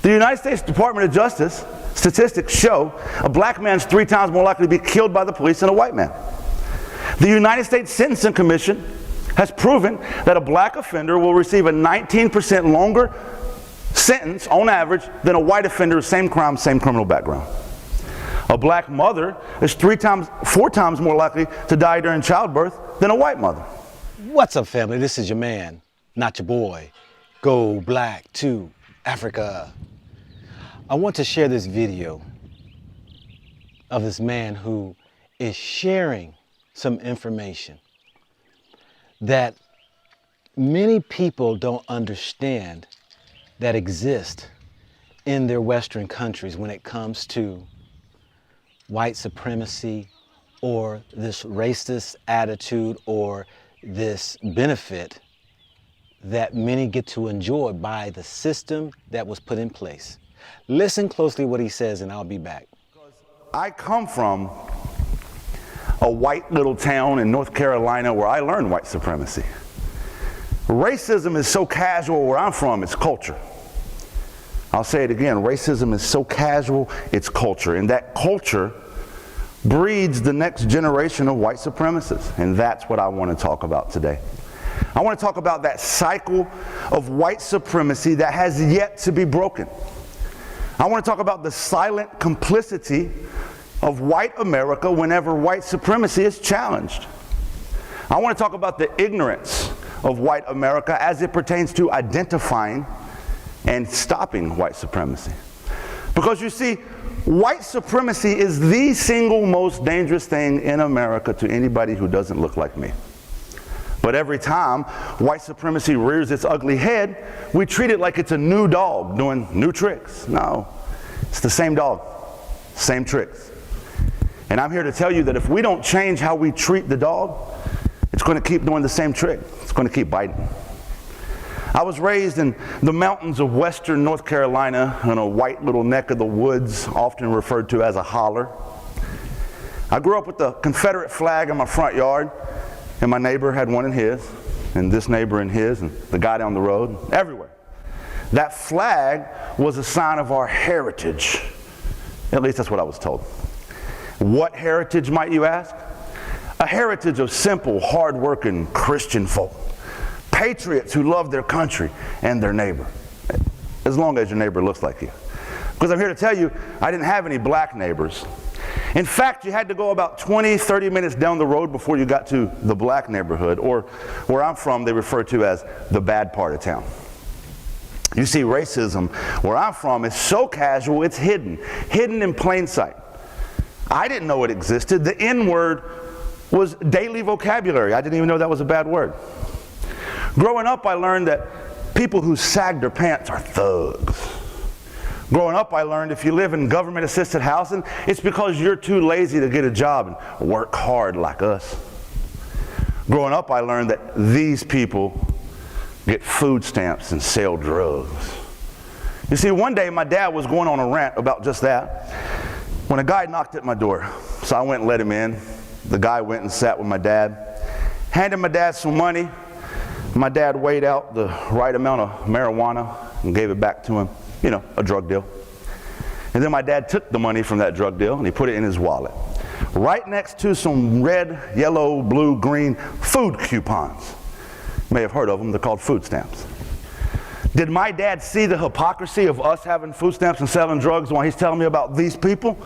The United States Department of Justice statistics show a black man's 3 times more likely to be killed by the police than a white man. The United States Sentencing Commission has proven that a black offender will receive a 19% longer sentence on average than a white offender, same crime, same criminal background. A black mother is 4 times more likely to die during childbirth than a white mother. What's up, family? This is your man, not your boy. Go black to Africa. I want to share this video of this man who is sharing some information that many people don't understand that exist in their Western countries when it comes to white supremacy or this racist attitude or this benefit that many get to enjoy by the system that was put in place. Listen closely what he says and I'll be back. I come from a white little town in North Carolina where I learned white supremacy. Racism is so casual where I'm from, it's culture. I'll say it again, racism is so casual, it's culture. And that culture breeds the next generation of white supremacists. And that's what I want to talk about today. I want to talk about that cycle of white supremacy that has yet to be broken. I want to talk about the silent complicity of white America whenever white supremacy is challenged. I want to talk about the ignorance of white America as it pertains to identifying and stopping white supremacy. Because you see, white supremacy is the single most dangerous thing in America to anybody who doesn't look like me. But every time white supremacy rears its ugly head, we treat it like it's a new dog doing new tricks. No, it's the same dog, same tricks. And I'm here to tell you that if we don't change how we treat the dog, it's going to keep doing the same trick. It's going to keep biting. I was raised in the mountains of western North Carolina in a white little neck of the woods, often referred to as a holler. I grew up with the Confederate flag in my front yard, and my neighbor had one in his, and this neighbor in his, and the guy down the road, everywhere. That flag was a sign of our heritage. At least that's what I was told. What heritage, might you ask? A heritage of simple, hard-working Christian folk. Patriots who love their country and their neighbor. As long as your neighbor looks like you. Because I'm here to tell you, I didn't have any black neighbors. In fact, you had to go about 20, 30 minutes down the road before you got to the black neighborhood, or where I'm from, they refer to as the bad part of town. You see, racism, where I'm from, is so casual, it's hidden in plain sight. I didn't know it existed. The N-word was daily vocabulary. I didn't even know that was a bad word. Growing up, I learned that people who sag their pants are thugs. Growing up, I learned if you live in government-assisted housing, it's because you're too lazy to get a job and work hard like us. Growing up, I learned that these people get food stamps and sell drugs. You see, one day my dad was going on a rant about just that when a guy knocked at my door. So I went and let him in. The guy went and sat with my dad, handed my dad some money. My dad weighed out the right amount of marijuana and gave it back to him, you know, a drug deal. And then my dad took the money from that drug deal and he put it in his wallet, right next to some red, yellow, blue, green food coupons. You may have heard of them, they're called food stamps. Did my dad see the hypocrisy of us having food stamps and selling drugs while he's telling me about these people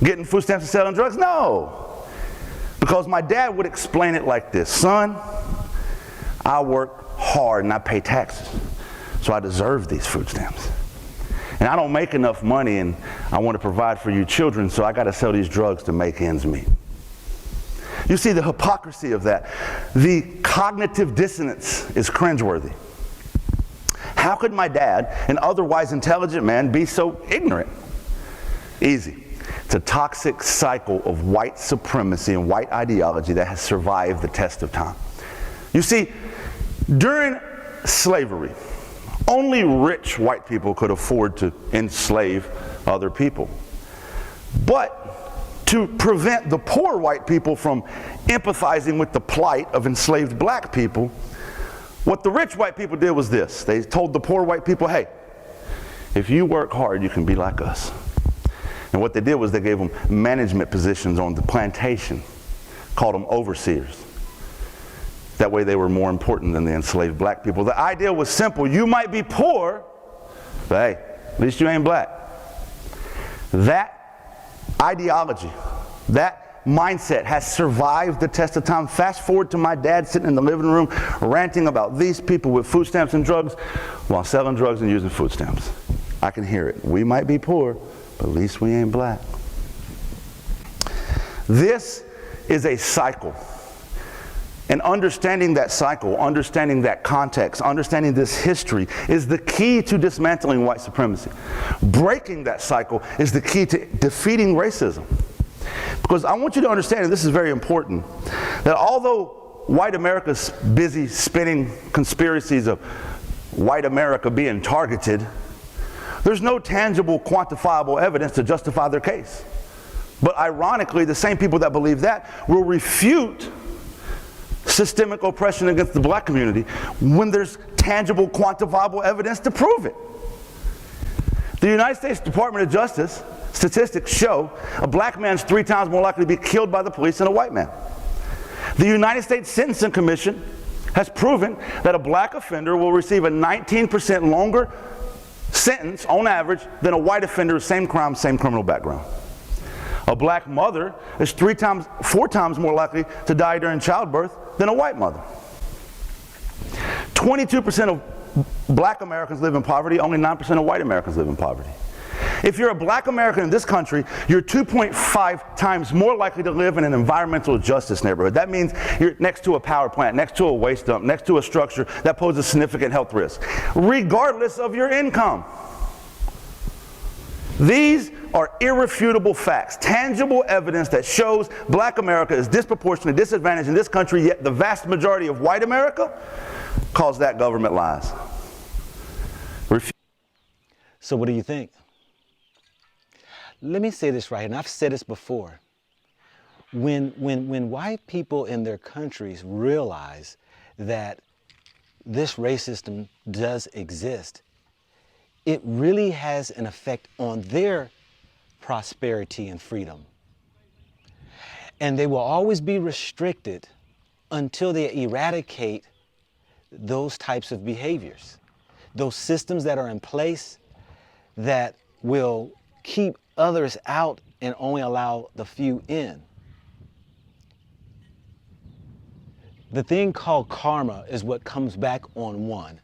getting food stamps and selling drugs? No. Because my dad would explain it like this: son, I work hard and I pay taxes, so I deserve these food stamps. And I don't make enough money and I want to provide for you children, so I got to sell these drugs to make ends meet. You see the hypocrisy of that. The cognitive dissonance is cringeworthy. How could my dad, an otherwise intelligent man, be so ignorant? Easy. It's a toxic cycle of white supremacy and white ideology that has survived the test of time. You see, during slavery, only rich white people could afford to enslave other people. But to prevent the poor white people from empathizing with the plight of enslaved black people, what the rich white people did was this. They told the poor white people, hey, If you work hard, you can be like us. And what they did was they gave them management positions on the plantation, called them overseers. That way they were more important than the enslaved black people. The idea was simple. You might be poor, but hey, at least you ain't black. That ideology, that mindset has survived the test of time. Fast forward to my dad sitting in the living room ranting about these people with food stamps and drugs while selling drugs and using food stamps. I can hear it. We might be poor, but at least we ain't black. This is a cycle. And understanding that cycle, understanding that context, understanding this history is the key to dismantling white supremacy. Breaking that cycle is the key to defeating racism. Because I want you to understand, and this is very important, that although white America's busy spinning conspiracies of white America being targeted, there's no tangible, quantifiable evidence to justify their case. But ironically, the same people that believe that will refute systemic oppression against the black community when there's tangible, quantifiable evidence to prove it. The United States Department of Justice statistics show a black man's 3 times more likely to be killed by the police than a white man. The United States Sentencing Commission has proven that a black offender will receive a 19% longer sentence on average than a white offender, same crime, same criminal background. A black mother is 4 times more likely to die during childbirth than a white mother. 22% of black Americans live in poverty, only 9% of white Americans live in poverty. If you're a black American in this country, you're 2.5 times more likely to live in an environmental justice neighborhood. That means you're next to a power plant, next to a waste dump, next to a structure that poses significant health risk, regardless of your income. These are irrefutable facts, tangible evidence that shows black America is disproportionately disadvantaged in this country, yet the vast majority of white America calls that government lies. So what do you think? Let me say this right here, and I've said this before. When white people in their countries realize that this racism does exist, it really has an effect on their prosperity and freedom. And they will always be restricted until they eradicate those types of behaviors, those systems that are in place that will keep others out and only allow the few in. The thing called karma is what comes back on one.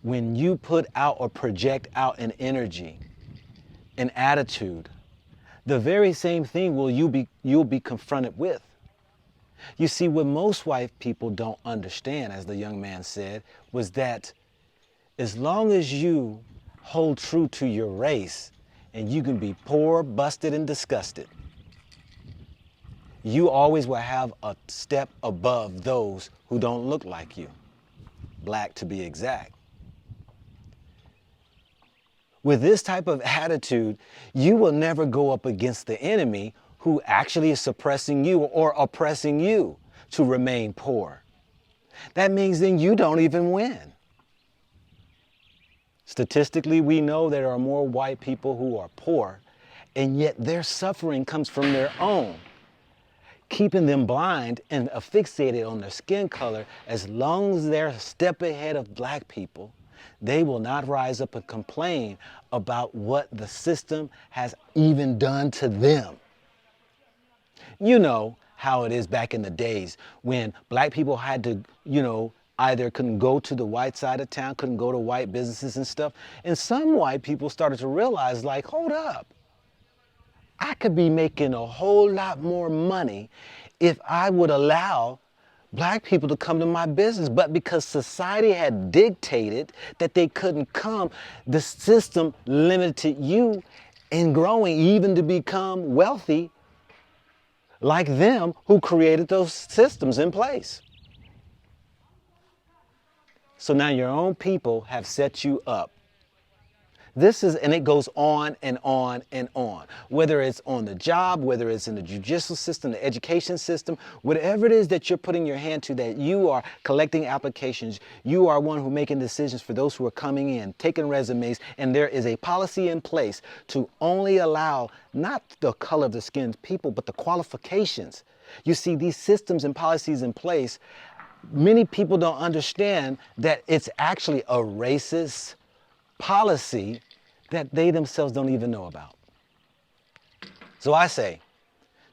When you put out or project out an energy, an attitude, the very same thing you'll be confronted with. You see, what most white people don't understand, as the young man said, was that as long as you hold true to your race, and you can be poor, busted, and disgusted, you always will have a step above those who don't look like you, black to be exact. With this type of attitude, you will never go up against the enemy who actually is suppressing you or oppressing you to remain poor. That means then you don't even win. Statistically, we know there are more white people who are poor, and yet their suffering comes from their own, keeping them blind and fixated on their skin color. As long as they're a step ahead of black people, they will not rise up and complain about what the system has even done to them. You know how it is back in the days when black people had to, either couldn't go to the white side of town, couldn't go to white businesses and stuff. And some white people started to realize, like, hold up, I could be making a whole lot more money if I would allow black people to come to my business. But because society had dictated that they couldn't come, the system limited you in growing, even to become wealthy like them who created those systems in place. So now your own people have set you up. And it goes on and on and on. Whether it's on the job, whether it's in the judicial system, the education system, whatever it is that you're putting your hand to, that you are collecting applications, you are one who making decisions for those who are coming in, taking resumes, and there is a policy in place to only allow not the color of the skin people, but the qualifications. You see, these systems and policies in place, many people don't understand that it's actually a racist policy that they themselves don't even know about. So I say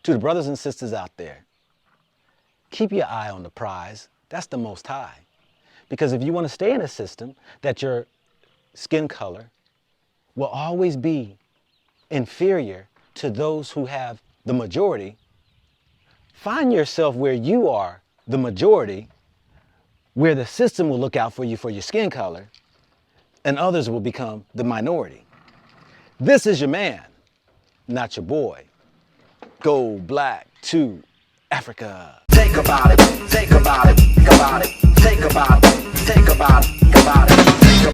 to the brothers and sisters out there, keep your eye on the prize. That's the Most High. Because if you want to stay in a system that your skin color will always be inferior to those who have the majority, find yourself where you are the majority, where the system will look out for you for your skin color, and others will become the minority. This is your man, not your boy. Go black to Africa. Think about it, think about it, think about it, think about it, think about it, think about it.